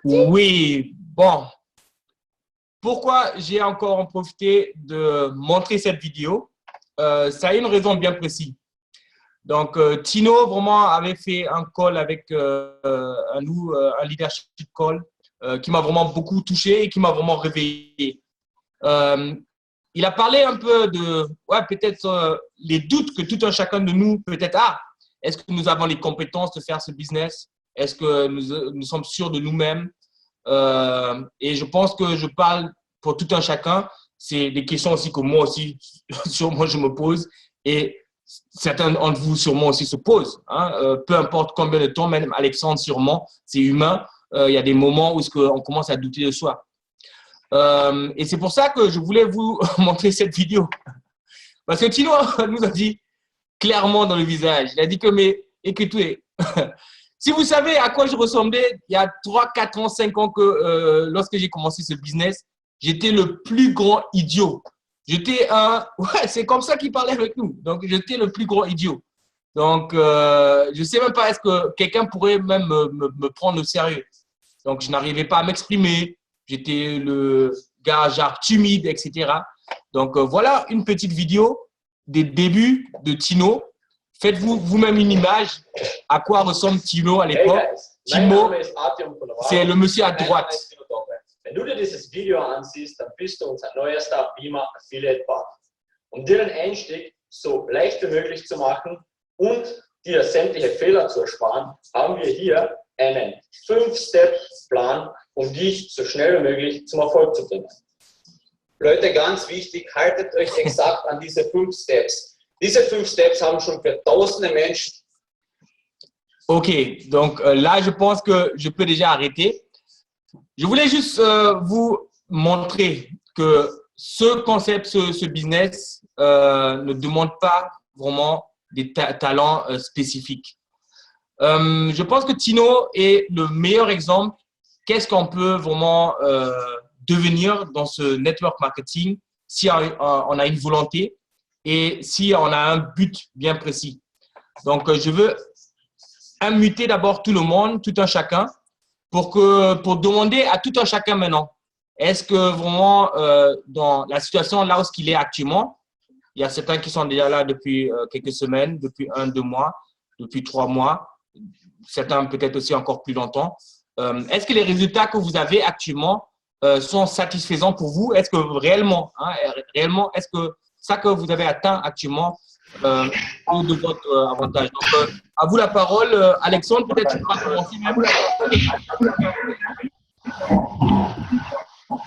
Oui, bon. Pourquoi j'ai encore en profité de montrer cette vidéo? Ça a une raison bien précise. Donc, Tino vraiment avait fait un call avec un leadership call qui m'a vraiment beaucoup touché et qui m'a vraiment réveillé. Il a parlé un peu de, ouais, peut-être les doutes que tout un chacun de nous peut-être a. Est-ce que nous avons les compétences de faire ce business? Est-ce que nous sommes sûrs de nous-mêmes? Et je pense que je parle pour tout un chacun. C'est des questions aussi que moi aussi, sûrement, je me pose. Et certains d'entre vous, sûrement, aussi se posent. Hein. Peu importe combien de temps, même Alexandre, sûrement, c'est humain. Il y a des moments où on commence à douter de soi. Et c'est pour ça que je voulais vous montrer cette vidéo. Parce que Tino nous a dit clairement dans le visage, il a dit que, mais écoutez, si vous savez à quoi je ressemblais il y a 3, 4 ans, 5 ans, que lorsque j'ai commencé ce business, j'étais le plus grand idiot. J'étais un… Ouais, c'est comme ça qu'il parlait avec nous. Donc, j'étais le plus grand idiot. Donc, je ne sais même pas, est-ce que quelqu'un pourrait même me prendre au sérieux. Donc, je n'arrivais pas à m'exprimer. J'étais le gars genre timide, etc. Donc, voilà une petite vidéo des débuts de Tino. Faites-vous vous-même une image à quoi ressemble Tino à l'époque. Timo, c'est le monsieur à droite. Wenn du dir dieses Video ansiehst, dann bist du unser neuester Beamer Affiliate Partner. Um dir den Einstieg so leicht wie möglich zu machen und dir sämtliche Fehler zu ersparen, haben wir hier einen 5-Step-Plan, um dich so schnell wie möglich zum Erfolg zu bringen. Leute, ganz wichtig, haltet euch exakt an diese 5 Steps. Diese 5 Steps haben schon für tausende Menschen. Ok, donc là, je pense que je peux déjà arrêter. Je voulais juste vous montrer que ce concept, ce business ne demande pas vraiment des talents spécifiques. Je pense que Tino est le meilleur exemple. Qu'est-ce qu'on peut vraiment devenir dans ce network marketing si on a une volonté et si on a un but bien précis. Donc, je veux inviter d'abord tout le monde, tout un chacun, pour demander à tout un chacun maintenant, est-ce que vraiment dans la situation là où il est actuellement, il y a certains qui sont déjà là depuis quelques semaines, depuis 1, 2 mois, depuis 3 mois, certains peut-être aussi encore plus longtemps. Est-ce que les résultats que vous avez actuellement sont satisfaisants pour vous? Est-ce que réellement, est-ce que ça que vous avez atteint actuellement est de votre avantage? Donc, à vous la parole. Alexandre, peut-être tu pourras commencer même.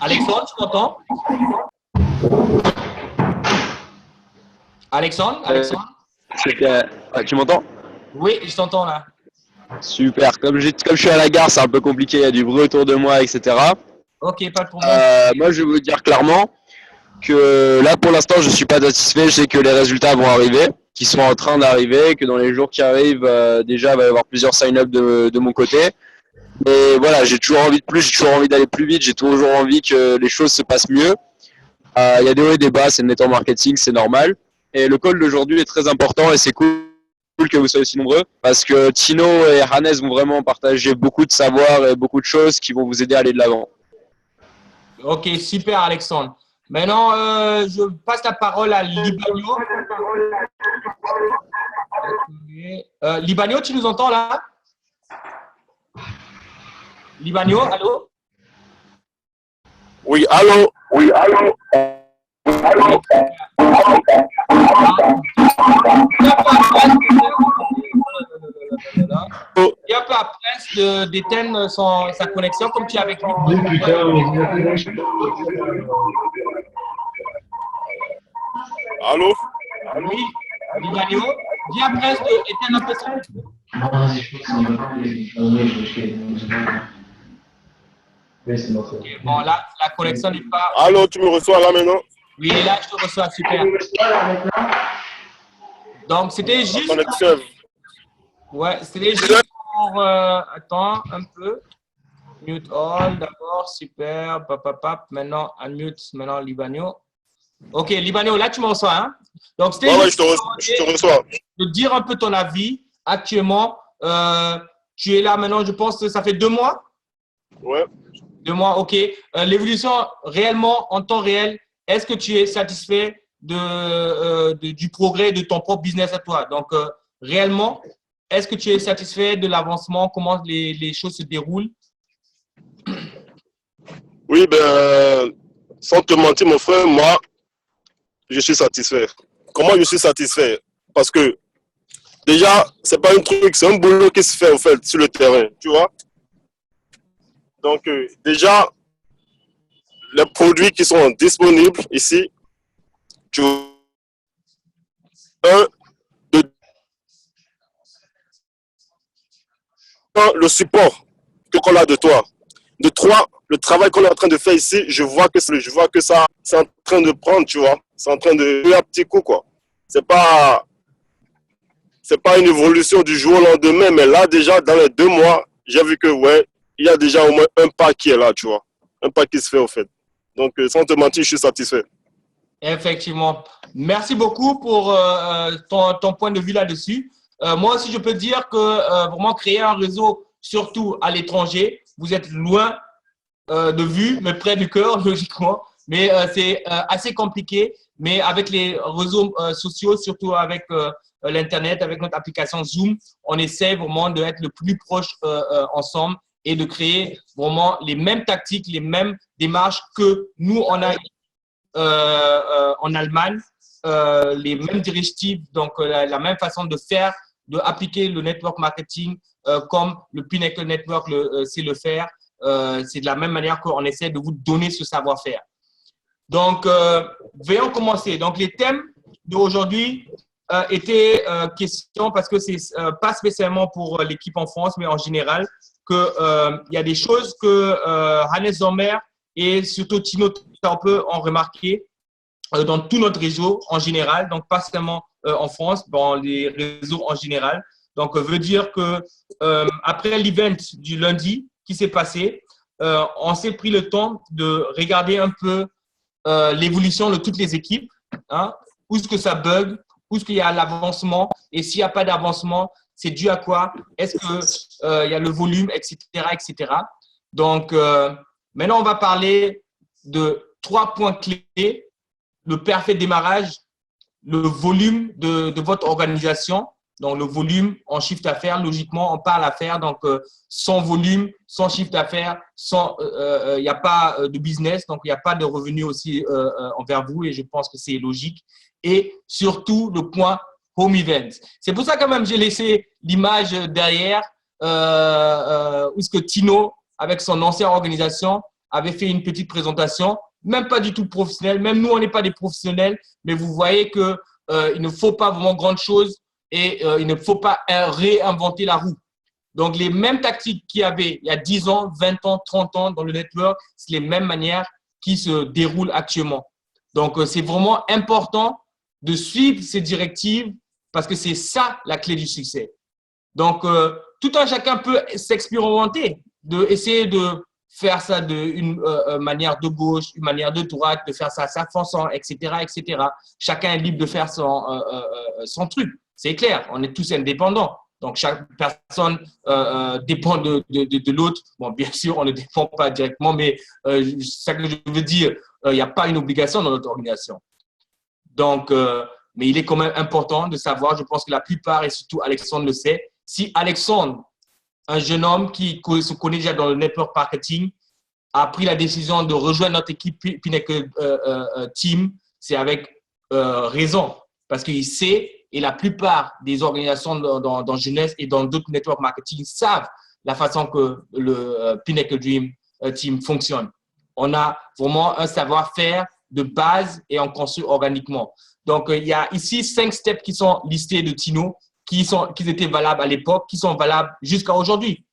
Alexandre, tu m'entends? Alexandre? Tu m'entends? Oui, je t'entends là. Super. Comme je suis à la gare, c'est un peu compliqué. Il y a du bruit autour de moi, etc. Ok, pas de problème. Moi, je vais vous dire clairement que là, pour l'instant, je ne suis pas satisfait. Je sais que les résultats vont arriver, qui sont en train d'arriver, que dans les jours qui arrivent, déjà, il va y avoir plusieurs sign-up de mon côté. Mais voilà, j'ai toujours envie de plus, j'ai toujours envie d'aller plus vite, j'ai toujours envie que les choses se passent mieux. Il y a des hauts et des bas, c'est le network marketing, c'est normal. Et le call d'aujourd'hui est très important et c'est cool que vous soyez aussi nombreux parce que Tino et Hannes vont vraiment partager beaucoup de savoir et beaucoup de choses qui vont vous aider à aller de l'avant. Ok, super Alexandre. Maintenant, je passe la parole à Libanio. Libanio, tu nous entends là? Libanio, allô? Oui, allô? Oui, allô? Allô? Il a peu à Prince d'éteindre sa connexion comme tu es avec lui. Allô? Oui, Libanio, dis à Prince d'éteindre un peu son. Okay, bon, là, la connexion n'est pas… Allô, tu me reçois là maintenant? Oui, là, je te reçois, super. Donc, c'était juste… Ouais, c'était juste pour… attends un peu. Mute all, d'abord, super. Maintenant, unmute, maintenant, Libanio. Ok, Libanio, là, tu me reçois, hein? Donc, c'était juste je te reçois. De dire un peu ton avis. Actuellement, tu es là maintenant, je pense que ça fait 2 mois? Ouais. 2 mois, ok. L'évolution réellement, en temps réel, est-ce que tu es satisfait du progrès de ton propre business à toi? Donc, réellement, est-ce que tu es satisfait de l'avancement? Comment les choses se déroulent? Oui, ben, sans te mentir, mon frère, moi, je suis satisfait. Comment je suis satisfait? Parce que, déjà, c'est pas un truc, c'est un boulot qui se fait, en fait, sur le terrain, tu vois? Donc, déjà, les produits qui sont disponibles ici, tu vois, le support qu'on a de toi. De 3, le travail qu'on est en train de faire ici, je vois que ça, c'est en train de prendre, tu vois. C'est en train de faire un petit coup, quoi. C'est pas une évolution du jour au lendemain, mais là, déjà, dans les 2 mois, j'ai vu que, ouais, il y a déjà au moins un pas qui est là, tu vois. Un pas qui se fait, au fait. Donc, sans te mentir, je suis satisfait. Effectivement. Merci beaucoup pour ton point de vue là-dessus. Moi aussi, je peux dire que vraiment créer un réseau, surtout à l'étranger, vous êtes loin de vue, mais près du cœur, logiquement. Mais c'est assez compliqué. Mais avec les réseaux sociaux, surtout avec l'Internet, avec notre application Zoom, on essaie vraiment d'être le plus proche ensemble et de créer vraiment les mêmes tactiques, les mêmes démarches que nous, on a en Allemagne, les mêmes directives, donc la même façon de faire, d'appliquer le network marketing comme le Pinnacle Network sait le faire. C'est de la même manière qu'on essaie de vous donner ce savoir-faire. Donc, veuillons commencer. Donc, les thèmes d'aujourd'hui étaient question parce que c'est pas spécialement pour l'équipe en France, mais en général, qu'il y a des choses que Hannes Sommer et surtout Tino on peut en remarquer dans tout notre réseau en général, donc pas seulement en France, dans les réseaux en général. Donc, veut dire que après l'event du lundi qui s'est passé, on s'est pris le temps de regarder un peu l'évolution de toutes les équipes, hein, où est-ce que ça bug, où est-ce qu'il y a l'avancement, et s'il n'y a pas d'avancement, c'est dû à quoi? Est-ce qu'il y a le volume, etc., etc. Donc, maintenant, on va parler de 3 points clés: le parfait démarrage, le volume de votre organisation. Donc, le volume en chiffre d'affaires, logiquement, on parle d'affaires. Donc, sans volume, sans chiffre d'affaires, il n'y a pas de business. Donc, il n'y a pas de revenus aussi envers vous. Et je pense que c'est logique. Et surtout, le point home event. C'est pour ça, quand même, j'ai laissé l'image derrière où est-ce que Tino, avec son ancienne organisation, avait fait une petite présentation. Même pas du tout professionnel. Même nous, on n'est pas des professionnels. Mais vous voyez que il ne faut pas vraiment grande chose. Et il ne faut pas réinventer la roue. Donc, les mêmes tactiques qu'il y avait il y a 10 ans, 20 ans, 30 ans dans le network, c'est les mêmes manières qui se déroulent actuellement. Donc, c'est vraiment important de suivre ces directives parce que c'est ça la clé du succès. Donc, tout un chacun peut s'expérimenter, essayer de faire ça d'une manière de gauche, une manière de droite, de faire ça à sa façon, etc., etc. Chacun est libre de faire son truc. C'est clair, on est tous indépendants. Donc, chaque personne dépend de l'autre. Bon, bien sûr, on ne dépend pas directement, mais c'est ça que je veux dire. Il n'y a pas une obligation dans notre organisation. Donc, mais il est quand même important de savoir, je pense que la plupart, et surtout Alexandre le sait, si Alexandre, un jeune homme qui se connaît déjà dans le network marketing, a pris la décision de rejoindre notre équipe Pinnacle Team, c'est avec raison. Parce qu'il sait, et la plupart des organisations dans Jeunesse et dans d'autres network marketing savent la façon que le Pinnacle Dream Team fonctionne. On a vraiment un savoir-faire de base et on construit organiquement. Donc, il y a ici 5 steps qui sont listés de Tino, qui étaient valables à l'époque, qui sont valables jusqu'à aujourd'hui.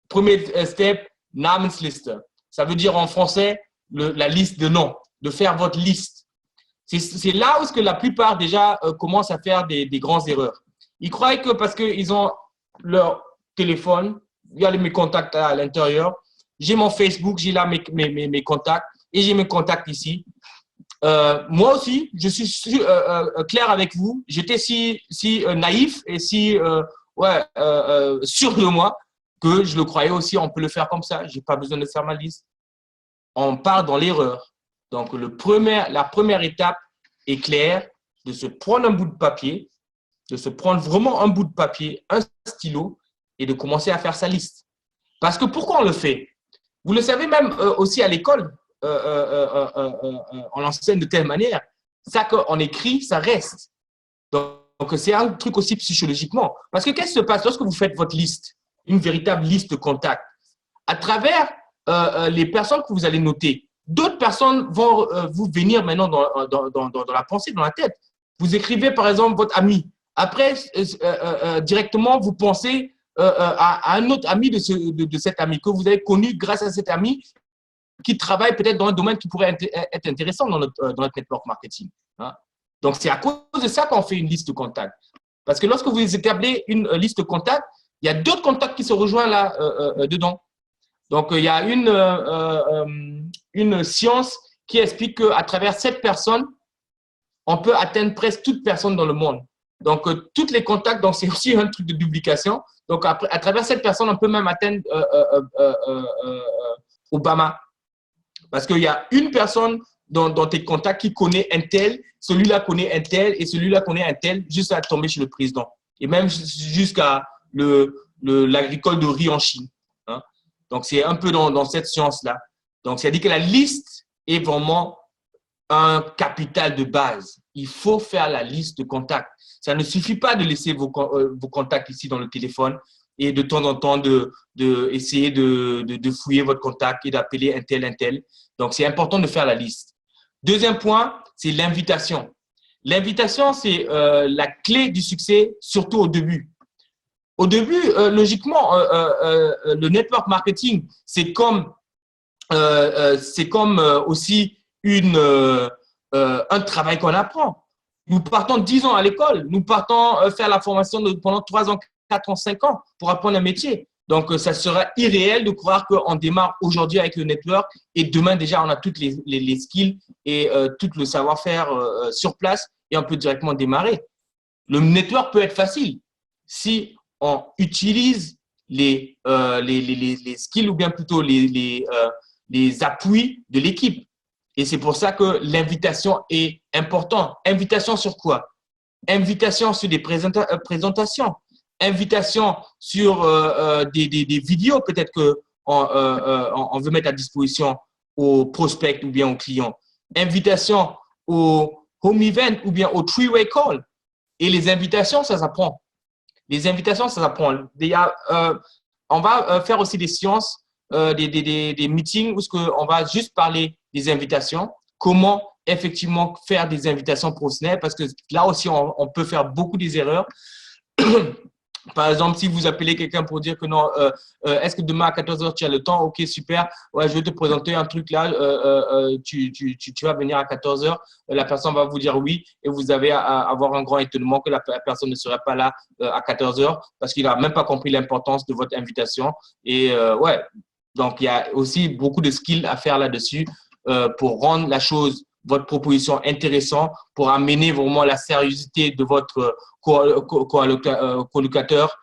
Premier step, Namensliste. Ça veut dire en français la liste de noms, de faire votre liste. C'est là où la plupart déjà commencent à faire des grandes erreurs. Ils croient que parce qu'ils ont leur téléphone, il y a mes contacts à l'intérieur, j'ai mon Facebook, j'ai là mes contacts et j'ai mes contacts ici. Moi aussi, je suis clair avec vous, j'étais si naïf et si sûr de moi que je le croyais aussi, on peut le faire comme ça, je n'ai pas besoin de faire ma liste. On part dans l'erreur. Donc, la première étape est claire, de se prendre un bout de papier, de se prendre vraiment un bout de papier, un stylo et de commencer à faire sa liste. Parce que pourquoi on le fait? Vous le savez même aussi à l'école, on l'enseigne de telle manière. Ça qu'on écrit, ça reste. Donc, c'est un truc aussi psychologiquement. Parce que qu'est-ce qui se passe lorsque vous faites votre liste, une véritable liste de contacts? À travers les personnes que vous allez noter, d'autres personnes vont vous venir maintenant dans la pensée, dans la tête. Vous écrivez par exemple votre ami. Après, directement, vous pensez à un autre ami de cet ami que vous avez connu grâce à cet ami qui travaille peut-être dans un domaine qui pourrait être intéressant dans notre network marketing. Hein. Donc, c'est à cause de ça qu'on fait une liste de contacts. Parce que lorsque vous établissez une liste de contacts, il y a d'autres contacts qui se rejoignent là dedans. Donc, il y a une science qui explique qu'à travers cette personne, on peut atteindre presque toute personne dans le monde. Donc, tous les contacts, donc c'est aussi un truc de duplication. Donc, à travers cette personne, on peut même atteindre Obama. Parce qu'il y a une personne dans tes contacts qui connaît un tel, celui-là connaît un tel et celui-là connaît un tel, juste à tomber chez le président. Et même jusqu'à l'agricole de riz en Chine. Hein. Donc, c'est un peu dans cette science-là. Donc, c'est-à-dire que la liste est vraiment un capital de base. Il faut faire la liste de contacts. Ça ne suffit pas de laisser vos contacts ici dans le téléphone et de temps en temps essayer de fouiller votre contact et d'appeler un tel. Donc, c'est important de faire la liste. Deuxième point, c'est l'invitation. L'invitation, c'est la clé du succès, surtout au début. Au début, logiquement, le network marketing, c'est comme aussi un travail qu'on apprend. Nous partons 10 ans à l'école, nous partons faire la formation pendant 3 ans, 4 ans, 5 ans pour apprendre un métier. Donc, ça sera irréel de croire qu'on démarre aujourd'hui avec le network et demain, déjà, on a toutes les skills et tout le savoir-faire sur place et on peut directement démarrer. Le network peut être facile si on utilise les skills ou bien plutôt les appuis de l'équipe. Et c'est pour ça que l'invitation est importante. Invitation sur quoi? Invitation sur des présentations. Invitation sur des vidéos peut-être qu'on veut mettre à disposition aux prospects ou bien aux clients. Invitation au home event ou bien au three-way call. Et les invitations, ça s'apprend. Les invitations, ça s'apprend. On va faire aussi des séances, des meetings où on va juste parler des invitations. Comment effectivement faire des invitations professionnelles parce que là aussi, on peut faire beaucoup des erreurs. Par exemple, si vous appelez quelqu'un pour dire que non, est-ce que demain à 14h tu as le temps? Ok, super. Ouais, je vais te présenter un truc là. Tu vas venir à 14h. La personne va vous dire oui et vous allez avoir un grand étonnement que la personne ne serait pas là à 14h parce qu'il n'a même pas compris l'importance de votre invitation. Et ouais, donc il y a aussi beaucoup de skills à faire là-dessus pour rendre la chose, votre proposition intéressante, pour amener vraiment la sérieuxité de votre colocataire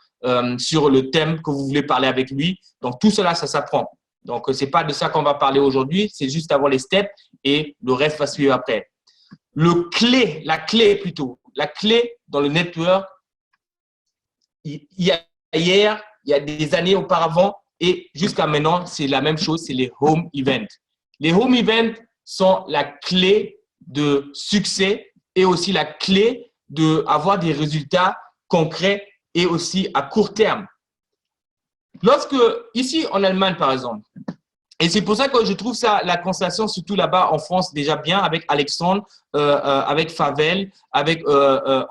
sur le thème que vous voulez parler avec lui. Donc, tout cela, ça s'apprend. Donc, ce n'est pas de ça qu'on va parler aujourd'hui, c'est juste d'avoir les steps et le reste va suivre après. La clé dans le network, il y a hier, il y a des années auparavant et jusqu'à maintenant, c'est la même chose, c'est les home events. Les home events sont la clé de succès et aussi la clé d'avoir des résultats concrets et aussi à court terme. Lorsque, ici en Allemagne par exemple, et c'est pour ça que je trouve ça, la constellation, surtout là-bas en France, déjà bien avec Alexandre, avec Favel, avec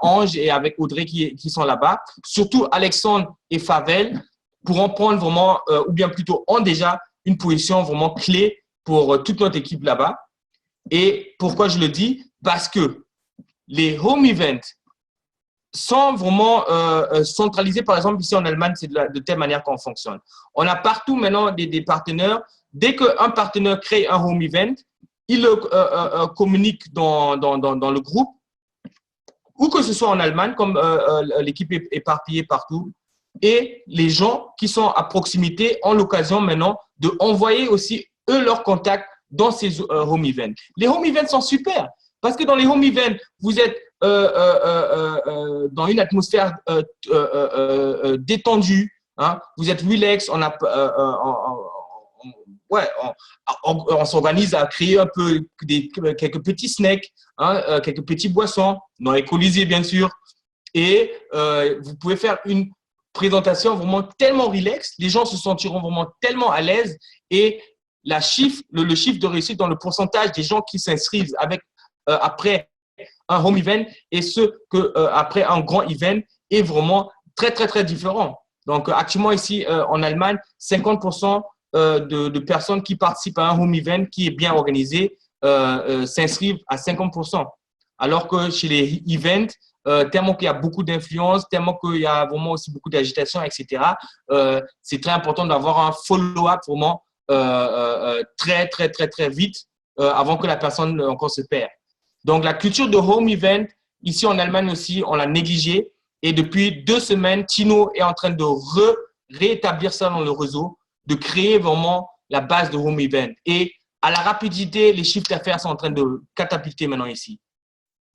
Ange et avec Audrey qui sont là-bas. Surtout Alexandre et Favel pourront prendre vraiment, ou bien plutôt ont déjà une position vraiment clé pour toute notre équipe là-bas. Et pourquoi je le dis? Parce que les home events sont vraiment centralisés. Par exemple, ici en Allemagne, c'est de telle manière qu'on fonctionne. On a partout maintenant des partenaires. Dès qu'un partenaire crée un home event, il le communique dans le groupe, ou que ce soit en Allemagne, comme l'équipe est éparpillée partout. Et les gens qui sont à proximité ont l'occasion maintenant d'envoyer aussi eux leurs contacts dans ces home events. Les home events sont super parce que dans les home events, vous êtes dans une atmosphère détendue, hein, vous êtes relax, on s'organise à créer un peu quelques petits snacks, hein, quelques petits boissons, non alcoolisés bien sûr, et vous pouvez faire une présentation vraiment tellement relax, les gens se sentiront vraiment tellement à l'aise et le chiffre de réussite dans le pourcentage des gens qui s'inscrivent après un home event et ceux après un grand event est vraiment très, très, très différent. Donc, actuellement ici en Allemagne, 50% de personnes qui participent à un home event qui est bien organisé s'inscrivent à 50%. Alors que chez les events, tellement qu'il y a beaucoup d'influence, tellement qu'il y a vraiment aussi beaucoup d'agitation, etc., c'est très important d'avoir un follow-up vraiment très, très, très, très vite avant que la personne encore se perde. Donc, la culture de home event, ici en Allemagne aussi, on l'a négligée. Et depuis 2 semaines, Tino est en train de réétablir ça dans le réseau, de créer vraiment la base de home event. Et à la rapidité, les chiffres d'affaires sont en train de catapulter maintenant ici.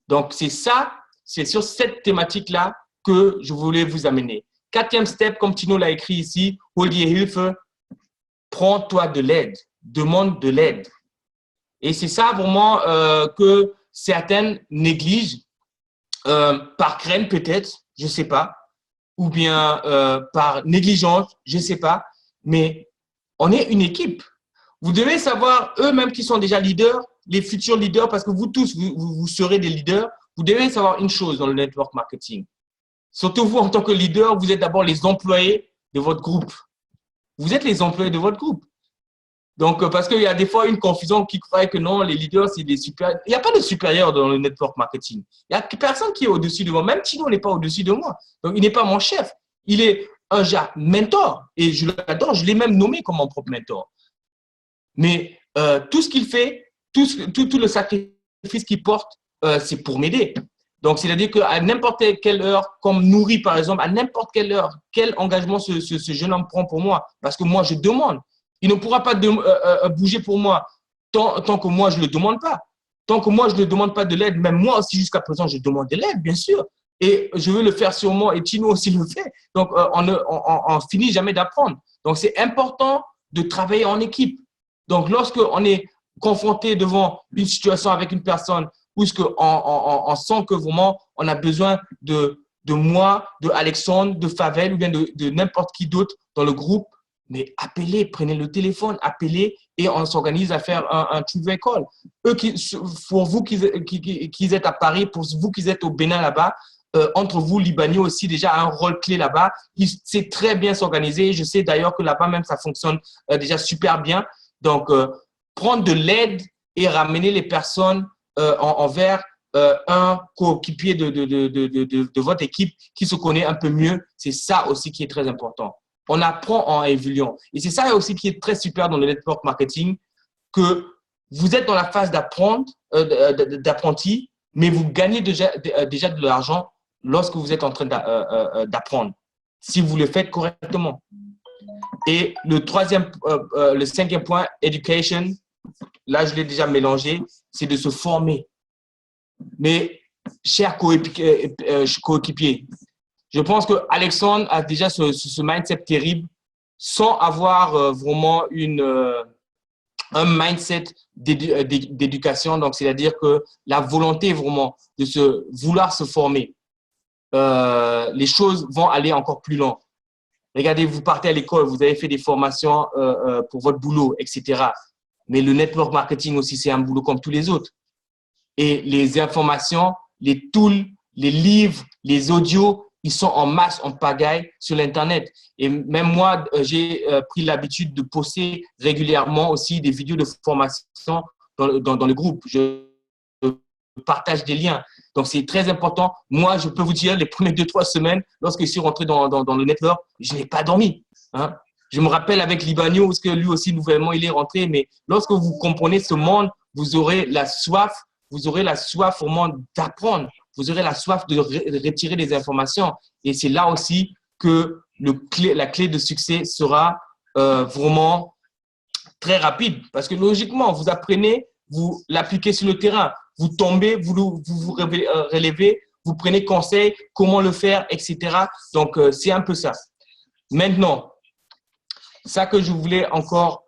Donc, c'est sur cette thématique-là que je voulais vous amener. 4e step, comme Tino l'a écrit ici, hol dir Hilfe, prends-toi de l'aide, demande de l'aide. Et c'est ça vraiment que certaines négligent par crainte peut-être, je ne sais pas, ou bien par négligence, je ne sais pas, mais on est une équipe. Vous devez savoir, eux-mêmes qui sont déjà leaders, les futurs leaders, parce que vous tous, vous serez des leaders, vous devez savoir une chose dans le network marketing. Surtout vous, en tant que leader, vous êtes d'abord les employés de votre groupe. Vous êtes les employés de votre groupe. Donc, parce qu'il y a des fois une confusion qui croit que non, les leaders, c'est des supérieurs. Il n'y a pas de supérieur dans le network marketing. Il n'y a personne qui est au-dessus de moi. Même Tino n'est pas au-dessus de moi. Donc, il n'est pas mon chef. il est un genre mentor et je l'adore, je l'ai même nommé comme mon propre mentor. Mais tout ce qu'il fait, tout le sacrifice qu'il porte, c'est pour m'aider. Donc, c'est-à-dire qu'à n'importe quelle heure, comme Nourri par exemple, à n'importe quelle heure, quel engagement ce jeune homme prend pour moi, parce que moi, je demande. Il ne pourra pas bouger pour moi tant que moi, je ne le demande pas. Tant que moi, je ne demande pas de l'aide, même moi aussi, jusqu'à présent, je demande de l'aide, bien sûr. Et je veux le faire sûrement, et Tino aussi le fait. Donc, on ne finit jamais d'apprendre. Donc, c'est important de travailler en équipe. Donc, lorsqu'on est confronté devant une situation avec une personne où on sent que vraiment, on a besoin de moi, de Alexandre, de Favel ou bien de n'importe qui d'autre dans le groupe, mais appelez, prenez le téléphone, appelez et on s'organise à faire un two-way call. Pour vous qui êtes à Paris, pour vous qui êtes au Bénin là-bas, entre vous, Libanais aussi déjà a un rôle clé là-bas. Il sait très bien s'organiser. Je sais d'ailleurs que là-bas même, ça fonctionne déjà super bien. Donc, prendre de l'aide et ramener les personnes envers un coéquipier de votre équipe qui se connaît un peu mieux, c'est ça aussi qui est très important. On apprend en évoluant. Et c'est ça aussi qui est très super dans le network marketing, que vous êtes dans la phase d'apprenti, mais vous gagnez déjà de l'argent lorsque vous êtes en train d'apprendre, si vous le faites correctement. Et le cinquième point, education, là je l'ai déjà mélangé, c'est de se former. Mais, chers coéquipiers, je pense que Alexandre a déjà ce mindset terrible sans avoir vraiment un mindset d'éducation. Donc, c'est-à-dire que la volonté vraiment de vouloir se former, les choses vont aller encore plus loin. Regardez, vous partez à l'école, vous avez fait des formations pour votre boulot, etc. Mais le network marketing aussi, c'est un boulot comme tous les autres. Et les informations, les tools, les livres, les audios, ils sont en masse, en pagaille sur l'Internet. Et même moi, j'ai pris l'habitude de poster régulièrement aussi des vidéos de formation dans le groupe. Je partage des liens. Donc, c'est très important. Moi, je peux vous dire, les premières 2-3 semaines, lorsque je suis rentré dans le network, je n'ai pas dormi. Hein. Je me rappelle avec Libanio, parce que lui aussi, nouvellement, il est rentré. Mais lorsque vous comprenez ce monde, vous aurez la soif vraiment d'apprendre. Vous aurez la soif de retirer des informations. Et c'est là aussi que la clé de succès sera vraiment très rapide. Parce que logiquement, vous apprenez, vous l'appliquez sur le terrain. Vous tombez, vous relevez, vous prenez conseil, comment le faire, etc. Donc, c'est un peu ça. Maintenant, ça que je voulais encore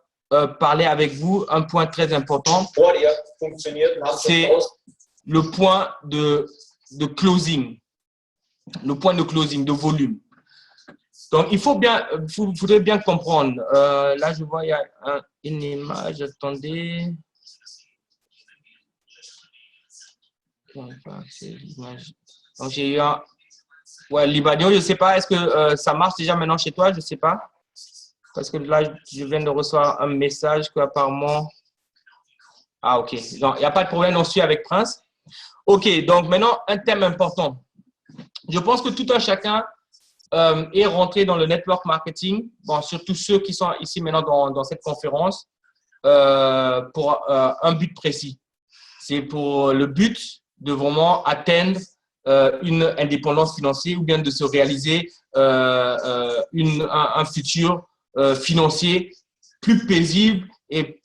parler avec vous, un point très important, c'est le point de closing, le point de closing, de volume. Donc, il faudrait bien comprendre. Là, je vois, il y a une image, attendez. Donc, j'ai eu un… Ouais, Libanio, je ne sais pas, est-ce que ça marche déjà maintenant chez toi? Je ne sais pas. Parce que là, je viens de recevoir un message qu'apparemment… Ah, OK. Donc, il n'y a pas de problème, on suit avec Prince. OK, donc maintenant, un thème important. Je pense que tout un chacun est rentré dans le network marketing, bon, surtout ceux qui sont ici maintenant dans cette conférence, pour un but précis. C'est pour le but de vraiment atteindre une indépendance financière ou bien de se réaliser un futur financier plus paisible et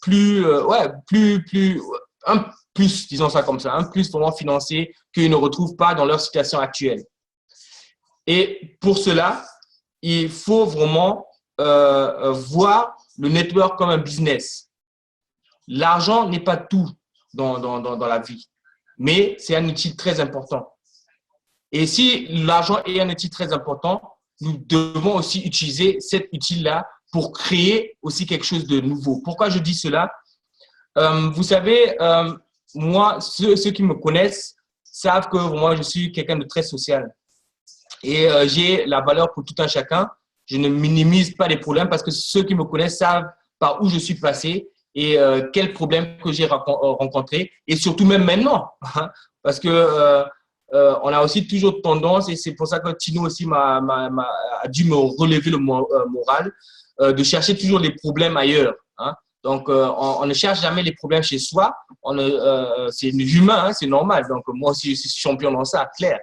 un plus, disons ça comme ça, un plus vraiment financier qu'ils ne retrouvent pas dans leur situation actuelle. Et pour cela, il faut vraiment voir le network comme un business. L'argent n'est pas tout dans la vie, mais c'est un outil très important. Et si l'argent est un outil très important, nous devons aussi utiliser cet outil-là pour créer aussi quelque chose de nouveau. Pourquoi je dis cela? Vous savez, moi, ceux qui me connaissent savent que moi, je suis quelqu'un de très social. Et j'ai la valeur pour tout un chacun. Je ne minimise pas les problèmes parce que ceux qui me connaissent savent par où je suis passé et quels problèmes que j'ai rencontrés. Et surtout même maintenant. Parce que on a aussi toujours tendance, et c'est pour ça que Tino aussi a dû me relever le moral, de chercher toujours les problèmes ailleurs. Hein. Donc, on ne cherche jamais les problèmes chez soi. C'est humain, hein, c'est normal. Donc, moi aussi, je suis champion dans ça, clair.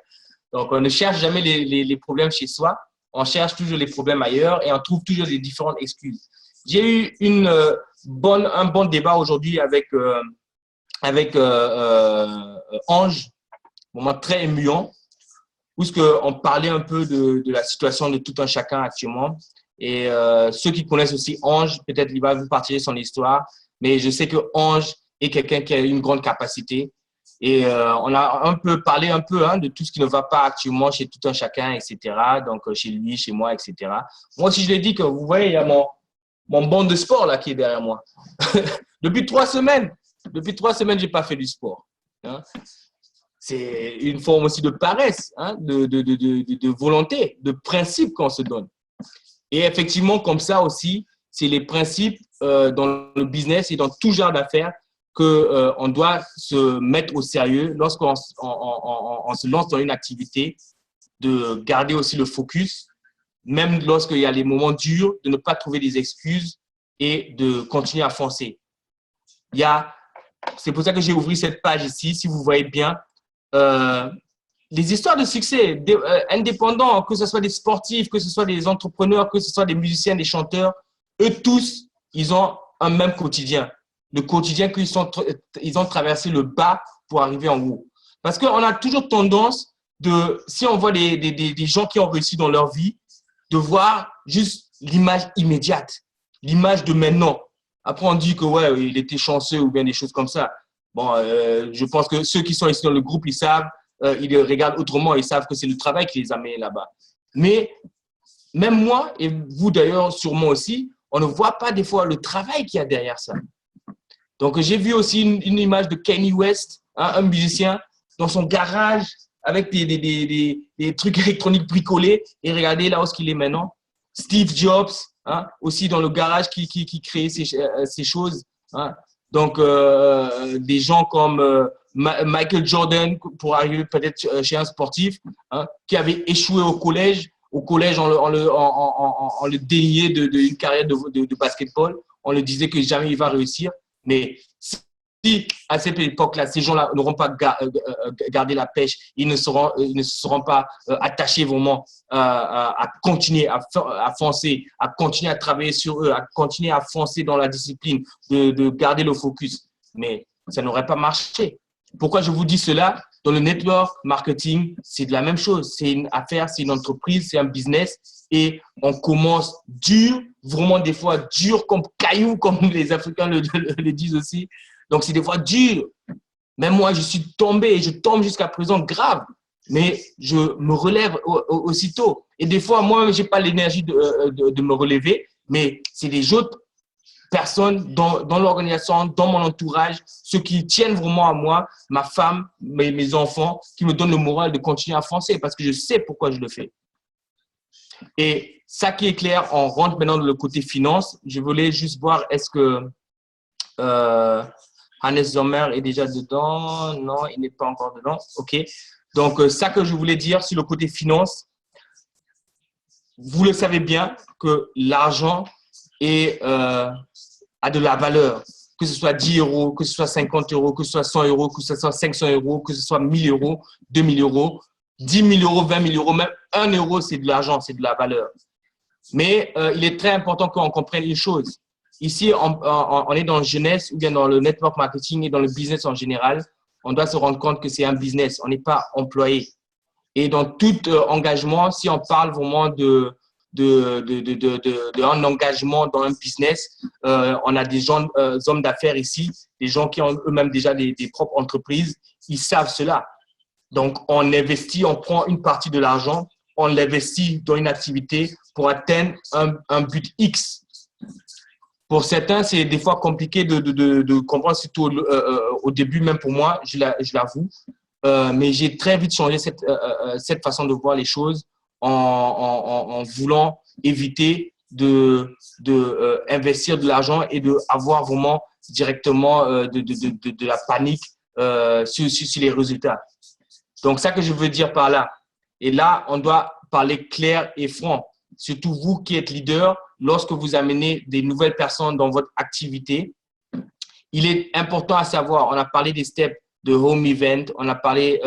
Donc, on ne cherche jamais les problèmes chez soi. On cherche toujours les problèmes ailleurs et on trouve toujours des différentes excuses. J'ai eu un bon débat aujourd'hui avec Ange, moment très émuant, où on parlait un peu de la situation de tout un chacun actuellement. Et ceux qui connaissent aussi Ange, peut-être il va vous partager son histoire, mais je sais que Ange est quelqu'un qui a une grande capacité. Et on a un peu parlé de tout ce qui ne va pas actuellement chez tout un chacun, etc. Donc, chez lui, chez moi, etc. Moi aussi, je lui ai dit que, vous voyez, il y a mon banc de sport là qui est derrière moi. Depuis 3 semaines, je n'ai pas fait du sport. Hein. C'est une forme aussi de paresse, hein, de volonté, de principe qu'on se donne. Et effectivement, comme ça aussi, c'est les principes dans le business et dans tout genre d'affaires qu'on doit se mettre au sérieux lorsqu'on se lance dans une activité, de garder aussi le focus, même lorsqu'il y a les moments durs, de ne pas trouver des excuses et de continuer à foncer. C'est pour ça que j'ai ouvert cette page ici, si vous voyez bien. Les histoires de succès indépendants, que ce soit des sportifs, que ce soit des entrepreneurs, que ce soit des musiciens, des chanteurs, eux tous, ils ont un même quotidien. Le quotidien ils ont traversé le bas pour arriver en haut. Parce qu'on a toujours tendance, si on voit des gens qui ont réussi dans leur vie, de voir juste l'image immédiate, l'image de maintenant. Après, on dit que ouais, il était chanceux ou bien des choses comme ça. Bon, je pense que ceux qui sont ici dans le groupe, ils savent, ils regardent autrement, ils savent que c'est le travail qui les a mis là-bas. Mais même moi, et vous d'ailleurs sûrement aussi, on ne voit pas des fois le travail qu'il y a derrière ça. Donc, j'ai vu aussi une image de Kanye West, hein, un musicien, dans son garage avec des trucs électroniques bricolés. Et regardez là où il est maintenant. Steve Jobs, hein, aussi dans le garage qui crée ces choses. Hein. Donc, des gens comme Michael Jordan, pour arriver peut-être chez un sportif, hein, qui avait échoué au collège. Au collège, on le déniait d'une carrière de basketball. On le disait que jamais il va réussir. Mais si à cette époque-là, ces gens-là n'auront pas gardé la pêche, ils ne se seront pas attachés vraiment à continuer à foncer, à continuer à travailler sur eux, à continuer à foncer dans la discipline, de garder le focus. Mais ça n'aurait pas marché. Pourquoi je vous dis cela? Dans le network marketing, c'est de la même chose. C'est une affaire, c'est une entreprise, c'est un business. Et on commence dur, vraiment des fois dur comme caillou, comme les Africains le disent aussi. Donc, c'est des fois dur. Même moi, je suis tombé et je tombe jusqu'à présent grave. Mais je me relève aussitôt. Et des fois, moi, je n'ai pas l'énergie de me relever. Mais c'est les autres personnes dans l'organisation, dans mon entourage, ceux qui tiennent vraiment à moi, ma femme, mes enfants, qui me donnent le moral de continuer à foncer parce que je sais pourquoi je le fais. Et ça qui est clair, on rentre maintenant dans le côté finance. Je voulais juste voir, est-ce que Hannes Sommer est déjà dedans? Non, il n'est pas encore dedans. OK. Donc, ça que je voulais dire sur le côté finance, vous le savez bien que l'argent a de la valeur. Que ce soit 10 euros, que ce soit 50 euros, que ce soit 100 euros, que ce soit 500 euros, que ce soit 1000 euros, 2000 euros, 10 000 euros, 20 000 euros, même 1 euro, c'est de l'argent, c'est de la valeur. Mais il est très important qu'on comprenne une chose. Ici, on est dans la jeunesse ou bien dans le network marketing et dans le business en général. On doit se rendre compte que c'est un business. On n'est pas employé. Et dans tout engagement, si on parle vraiment d'un engagement dans un business, on a des gens, hommes d'affaires ici, des gens qui ont eux-mêmes déjà des propres entreprises. Ils savent cela. Donc, on investit, on prend une partie de l'argent, on l'investit dans une activité pour atteindre un but X. Pour certains, c'est des fois compliqué de comprendre, surtout au début, même pour moi, je l'avoue. Mais j'ai très vite changé cette façon de voir les choses en voulant éviter d'investir de l'argent et d'avoir vraiment directement de la panique sur les résultats. Donc, ça que je veux dire par là. Et là, on doit parler clair et franc. Surtout vous qui êtes leader, lorsque vous amenez des nouvelles personnes dans votre activité, il est important à savoir, on a parlé des steps de home event, on a parlé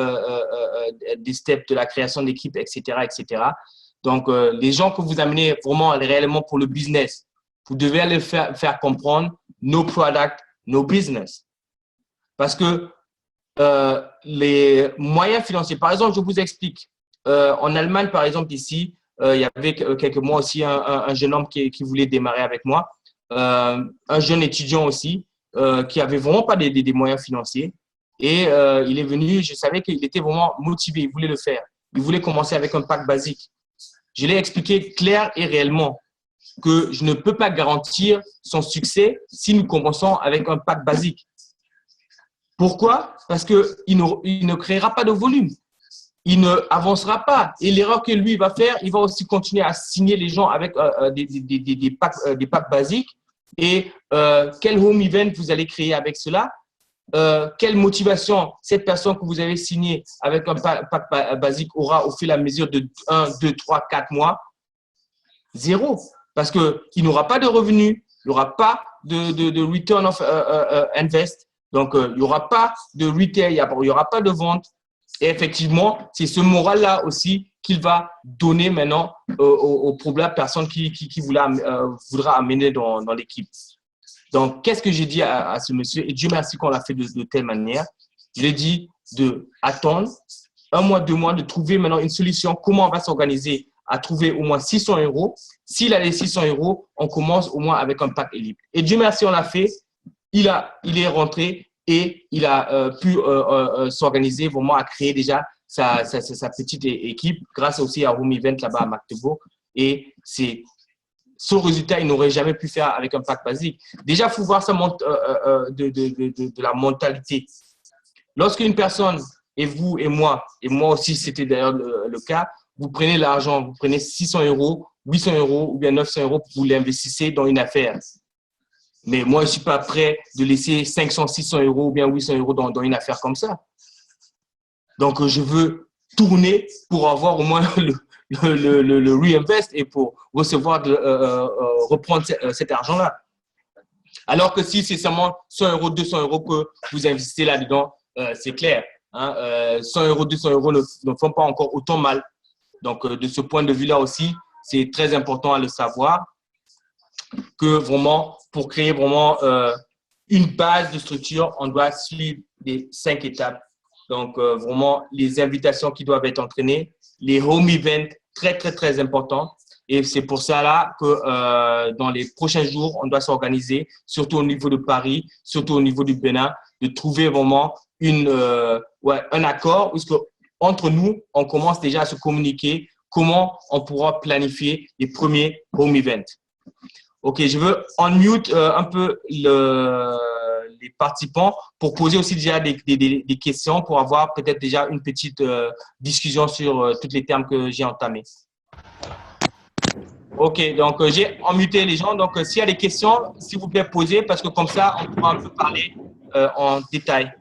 des steps de la création d'équipe, etc., etc. Donc, les gens que vous amenez vraiment réellement pour le business, vous devez les faire comprendre no product, no business. Parce que les moyens financiers, par exemple, je vous explique. En Allemagne, par exemple, ici, il y avait quelques mois aussi un jeune homme qui voulait démarrer avec moi, un jeune étudiant aussi, qui avait vraiment pas des moyens financiers. Et il est venu, je savais qu'il était vraiment motivé, il voulait le faire. Il voulait commencer avec un pack basique. Je l'ai expliqué clair et réellement que je ne peux pas garantir son succès si nous commençons avec un pack basique. Pourquoi? Parce qu'il ne créera pas de volume. Il ne avancera pas. Et l'erreur que lui va faire, il va aussi continuer à signer les gens avec des packs basiques. Et quel home event vous allez créer avec cela? Quelle motivation cette personne que vous avez signée avec un pack basique aura au fur et à mesure de 1, 2, 3, 4 mois? Zéro. Parce qu'il n'aura pas de revenus, il n'y aura pas de return of invest. Donc, il n'y aura pas de retail, il n'y aura pas de vente. Et effectivement, c'est ce moral-là aussi qu'il va donner maintenant aux probable personnes qui voudra amener dans l'équipe. Donc, qu'est-ce que j'ai dit à ce monsieur? Et Dieu merci qu'on l'a fait de telle manière. Je lui ai dit d'attendre 1 mois, 2 mois, de trouver maintenant une solution. Comment on va s'organiser à trouver au moins 600 €. S'il a les 600 €, on commence au moins avec un pack élite. Et Dieu merci, on l'a fait. Il est rentré et il a pu s'organiser vraiment à créer déjà sa petite équipe grâce aussi à Home Event là-bas à Magdebourg. Et c'est ce résultat, il n'aurait jamais pu faire avec un pack basique. Déjà, il faut voir ça de la mentalité. Lorsqu'une personne, et vous et moi aussi, c'était d'ailleurs le cas, vous prenez l'argent, vous prenez 600 €, 800 € ou bien 900 € pour vous l'investissez dans une affaire. Mais moi, je ne suis pas prêt de laisser 500, 600 € ou bien 800 € dans une affaire comme ça. Donc, je veux tourner pour avoir au moins le reinvest et pour recevoir, reprendre cet argent-là. Alors que si c'est seulement 100 €, 200 € que vous investissez là-dedans, c'est clair. Hein, 100 €, 200 € ne font pas encore autant mal. Donc, de ce point de vue-là aussi, c'est très important à le savoir que vraiment, pour créer vraiment une base de structure, on doit suivre les 5 étapes. Donc, vraiment, les invitations qui doivent être entraînées, les home events, très, très, très importants. Et c'est pour ça là que dans les prochains jours, on doit s'organiser, surtout au niveau de Paris, surtout au niveau du Bénin, de trouver vraiment un accord où entre nous, on commence déjà à se communiquer comment on pourra planifier les premiers home events. OK, je veux unmute un peu les participants pour poser aussi déjà des questions pour avoir peut-être déjà une petite discussion sur tous les termes que j'ai entamés. OK, donc j'ai unmuté les gens. Donc, s'il y a des questions, s'il vous plaît, posez parce que comme ça, on pourra un peu parler en détail.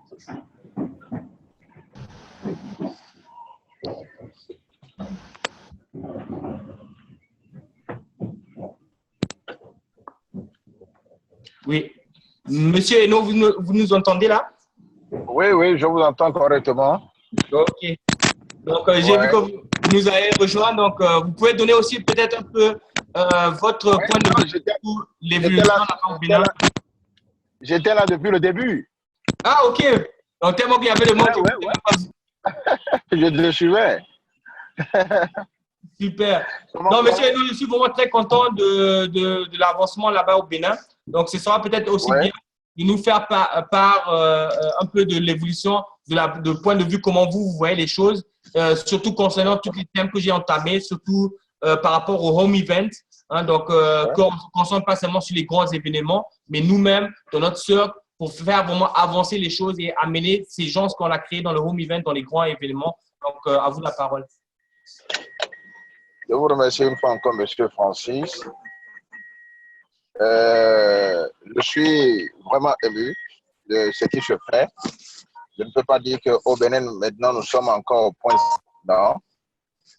Oui. Monsieur Hainaut, vous nous entendez là? Oui, oui, je vous entends correctement. OK. Donc, j'ai vu que vous nous avez rejoint. Donc, vous pouvez donner aussi peut-être un peu votre point de vue sur l'évolution au Bénin. J'étais là depuis le début. Ah, OK. Donc, tellement qu'il y avait le monde. Je te suivais. Super. Non, monsieur Hainaut, je suis vraiment très content de l'avancement là-bas au Bénin. Donc, ce sera peut-être aussi bien de nous faire part un peu de l'évolution, de point de vue comment vous voyez les choses, surtout concernant tous les thèmes que j'ai entamés, surtout par rapport au home event. Hein, donc, qu'on ne se concentre pas seulement sur les grands événements, mais nous-mêmes, dans notre cercle, pour faire vraiment avancer les choses et amener ces gens qu'on a créés dans le home event, dans les grands événements. Donc, à vous la parole. Je vous remercie une fois encore, monsieur Francis. Je suis vraiment ému de ce qui se fait. Je ne peux pas dire qu'au Bénin, maintenant, nous sommes encore au point. Non.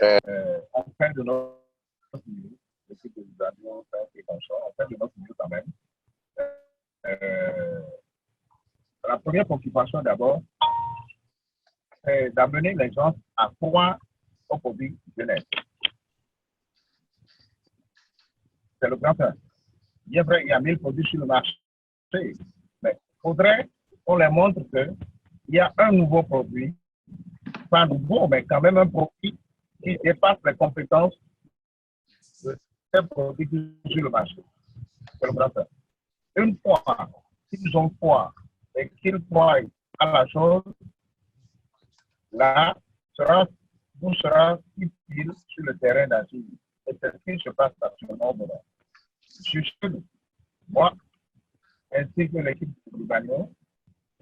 On fait de notre mieux. Depuis que nous avions fait comme ça, on fait de notre mieux quand même. La première préoccupation d'abord, c'est d'amener les gens à croire au produit jeunesse. C'est le grand un. Bien vrai, il y a 1000 produits sur le marché, mais il faudrait qu'on leur montre qu'il y a un nouveau produit, pas nouveau, mais quand même un produit qui dépasse les compétences de ces produits sur le marché. C'est le grand un. Une fois qu'ils ont foi et qu'ils croient à la chose, là, vous sera utile sur le terrain d'asile. Et c'est ce qui se passe actuellement. Je suis sûr, moi, ainsi que l'équipe de Libanais,